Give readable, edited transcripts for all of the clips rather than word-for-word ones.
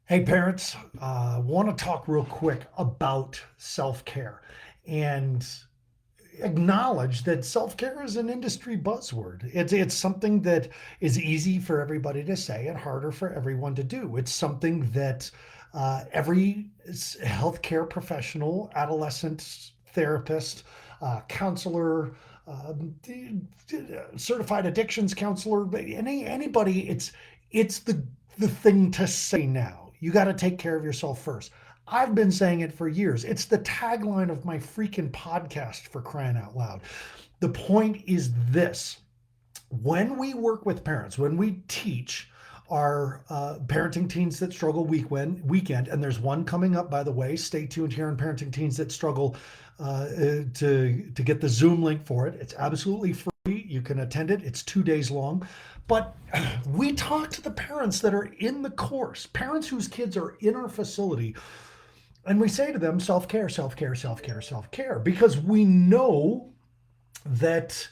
Hey, parents, want to talk real quick about self care and acknowledge that self care is an industry buzzword. It's something that is easy for everybody to say and harder for everyone to do. It's something that every healthcare professional, adolescent therapist, counselor, um, certified addictions counselor, anybody, it's the thing to say now. You got to take care of yourself first. I've been saying it for years. It's the tagline of my freaking podcast, for crying out loud. The point is this: when we work with parents, when we teach our parenting teens that struggle weekend, and there's one coming up, by the way. Stay tuned here on parenting teens that struggle to get the Zoom link for it. It's absolutely free. You can attend it. It's 2 days long. But we talk to the parents that are in the course, parents whose kids are in our facility, and we say to them, self care, self care, self care, self care, because we know that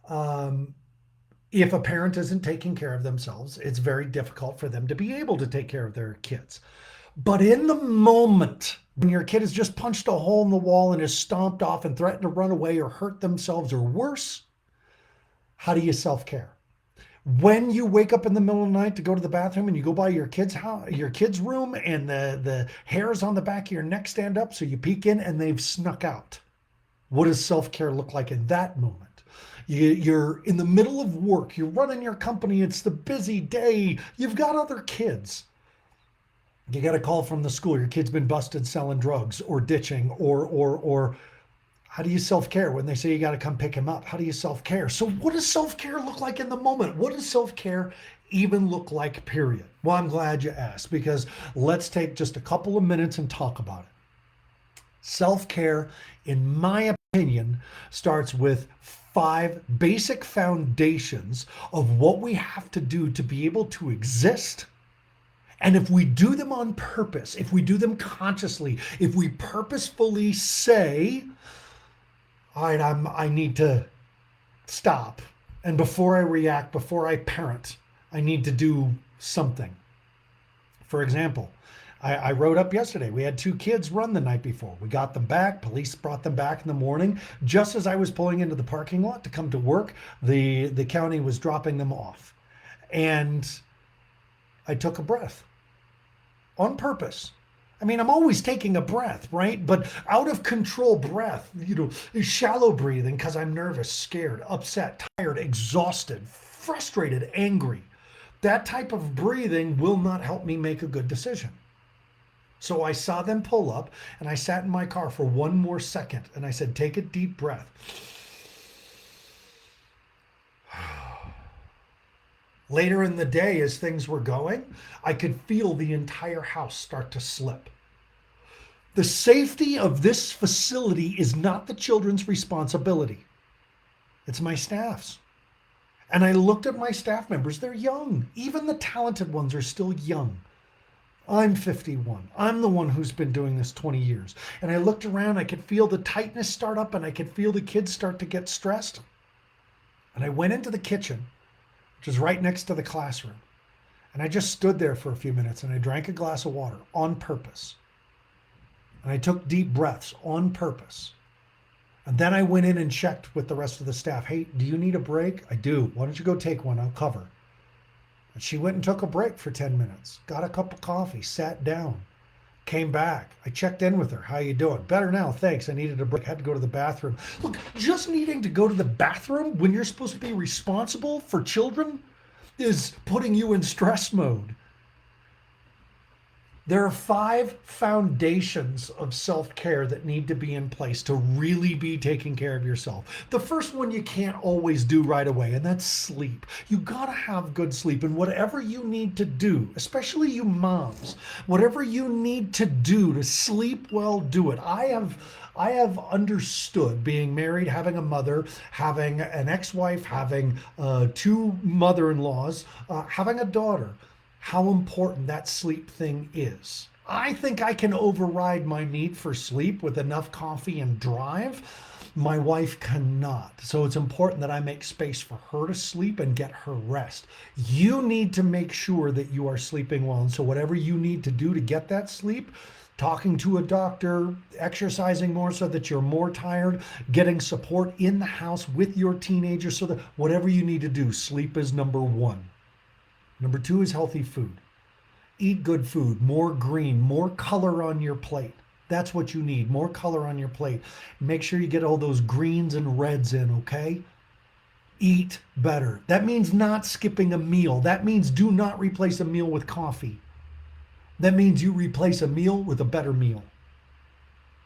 um, if a parent isn't taking care of themselves, it's very difficult for them to be able to take care of their kids. But in the moment, when your kid has just punched a hole in the wall and is stomped off and threatened to run away or hurt themselves or worse, how do you self care? When you wake up in the middle of the night to go to the bathroom and you go by your kid's room, and the hairs on the back of your neck stand up, so you peek in and they've snuck out. What does self-care look like in that moment? You're in the middle of work, you're running your company, it's the busy day, you've got other kids. You got a call from the school, your kid's been busted selling drugs or ditching, or how do you self-care when they say you got to come pick him up? How do you self-care? So what does self-care look like in the moment? What does self-care even look like, period? Well, I'm glad you asked, because let's take just a couple of minutes and talk about it. Self-care, in my opinion, starts with 5 basic foundations of what we have to do to be able to exist. And if we do them on purpose, if we do them consciously, if we purposefully say, all right, I need to stop. And before I react, before I parent, I need to do something. For example, I wrote up yesterday. We had 2 kids run the night before. We got them back. Police brought them back in the morning. Just as I was pulling into the parking lot to come to work, the county was dropping them off. And I took a breath on purpose. I mean, I'm always taking a breath, right? But out of control breath, shallow breathing because I'm nervous, scared, upset, tired, exhausted, frustrated, angry. That type of breathing will not help me make a good decision. So I saw them pull up, and I sat in my car for one more second, and I said, take a deep breath. Later in the day, as things were going, I could feel the entire house start to slip. The safety of this facility is not the children's responsibility. It's my staff's. And I looked at my staff members. They're young. Even the talented ones are still young. I'm 51. I'm the one who's been doing this 20 years. And I looked around, I could feel the tightness start up, and I could feel the kids start to get stressed. And I went into the kitchen, which is right next to the classroom. And I just stood there for a few minutes, and I drank a glass of water on purpose. And I took deep breaths on purpose. And then I went in and checked with the rest of the staff. Hey, do you need a break? I do. Why don't you go take one? I'll cover. And she went and took a break for 10 minutes, got a cup of coffee, sat down, came back. I checked in with her. How you doing? Better now, thanks. I needed a break. Had to go to the bathroom. Look, just needing to go to the bathroom when you're supposed to be responsible for children is putting you in stress mode. There are 5 foundations of self-care that need to be in place to really be taking care of yourself. The first one you can't always do right away, and that's sleep. You gotta have good sleep, and whatever you need to do, especially you moms, whatever you need to do to sleep well, do it. I have understood, being married, having a mother, having an ex-wife, having 2 mother-in-laws, having a daughter, how important that sleep thing is. I think I can override my need for sleep with enough coffee and drive, My wife cannot. So it's important that I make space for her to sleep and get her rest. You need to make sure that you are sleeping well. And so, whatever you need to do to get that sleep, talking to a doctor, exercising more so that you're more tired, getting support in the house with your teenager, so that whatever you need to do, sleep is number one. Number two is healthy food. Eat good food, more green, more color on your plate. That's what you need, more color on your plate. Make sure you get all those greens and reds in, okay? Eat better. That means not skipping a meal. That means do not replace a meal with coffee. That means you replace a meal with a better meal.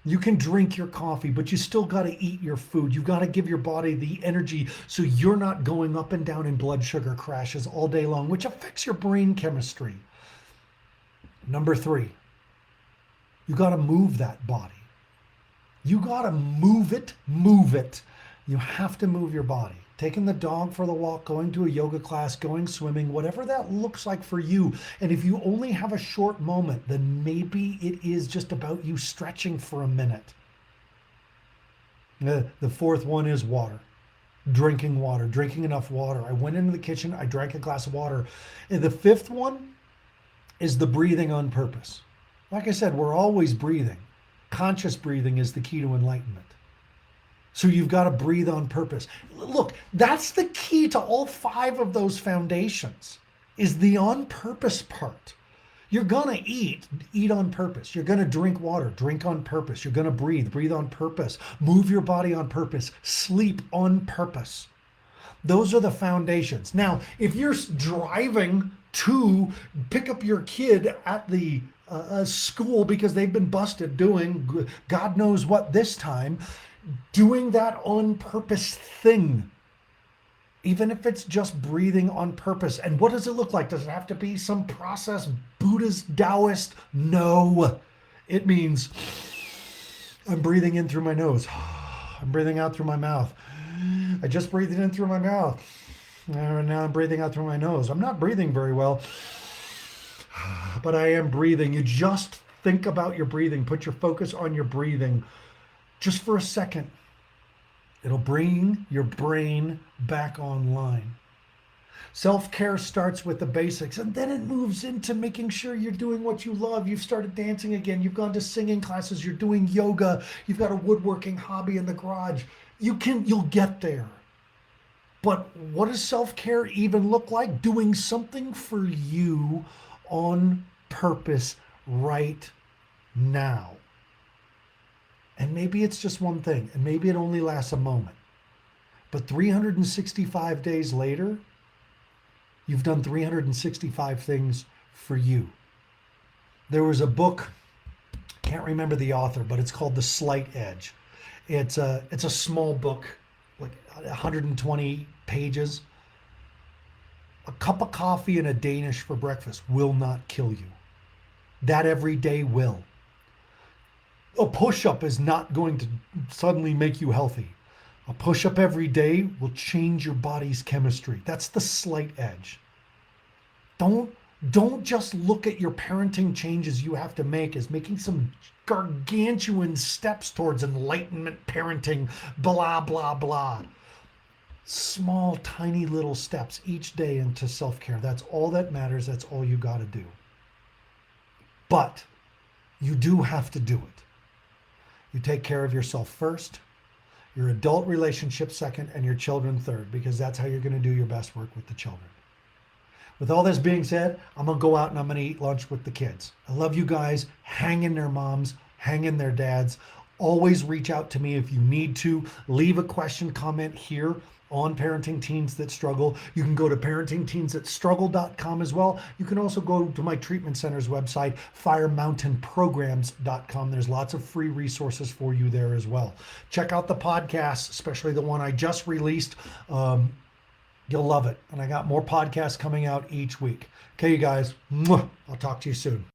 You can drink your coffee, but you still got to eat your food. You got to give your body the energy so you're not going up and down in blood sugar crashes all day long, which affects your brain chemistry. Number three, you got to move that body. You got to move it, move it. You have to move your body. Taking the dog for the walk, going to a yoga class, going swimming, whatever that looks like for you. And if you only have a short moment, then maybe it is just about you stretching for a minute. The fourth one is water. Drinking water, drinking enough water. I went into the kitchen, I drank a glass of water. And the fifth one is the breathing on purpose. Like I said, we're always breathing. Conscious breathing is the key to enlightenment. So you've got to breathe on purpose. Look, that's the key to all five of those foundations, is the on purpose part. You're going to eat on purpose. You're going to drink water, drink on purpose. You're going to breathe on purpose. Move your body on purpose. Sleep on purpose. Those are the foundations. Now, if you're driving to pick up your kid at the school because they've been busted doing God knows what this time, doing that on purpose thing, even if it's just breathing on purpose. And what does it look like? Does it have to be some process, Buddhist, Taoist? No. It means I'm breathing in through my nose. I'm breathing out through my mouth. I just breathed in through my mouth. And now I'm breathing out through my nose. I'm not breathing very well, but I am breathing. You just think about your breathing. Put your focus on your breathing just for a second. It'll bring your brain back online. Self-care starts with the basics, and then it moves into making sure you're doing what you love. You've started dancing again. You've gone to singing classes. You're doing yoga. You've got a woodworking hobby in the garage. You'll get there. But what does self-care even look like? Doing something for you on purpose right now. And maybe it's just one thing, and maybe it only lasts a moment. But 365 days later, you've done 365 things for you. There was a book, can't remember the author, but it's called The Slight Edge. It's a small book, like 120 pages. A cup of coffee and a Danish for breakfast will not kill you. That every day will. A push-up is not going to suddenly make you healthy. A push-up every day will change your body's chemistry. That's the slight edge. Don't just look at your parenting changes you have to make as making some gargantuan steps towards enlightenment parenting, blah, blah, blah. Small, tiny little steps each day into self-care. That's all that matters. That's all you got to do. But you do have to do it. You take care of yourself first, your adult relationship second, and your children third, because that's how you're going to do your best work with the children. With all this being said, I'm going to go out and I'm going to eat lunch with the kids. I love you guys. Hang in there, moms. Hang in there, dads. Always reach out to me if you need to. Leave a question, comment here on Parenting Teens That Struggle. You can go to parentingteensthatstruggle.com as well. You can also go to my treatment center's website, firemountainprograms.com. There's lots of free resources for you there as well. Check out the podcast, especially the one I just released. You'll love it. And I got more podcasts coming out each week. Okay, you guys, I'll talk to you soon.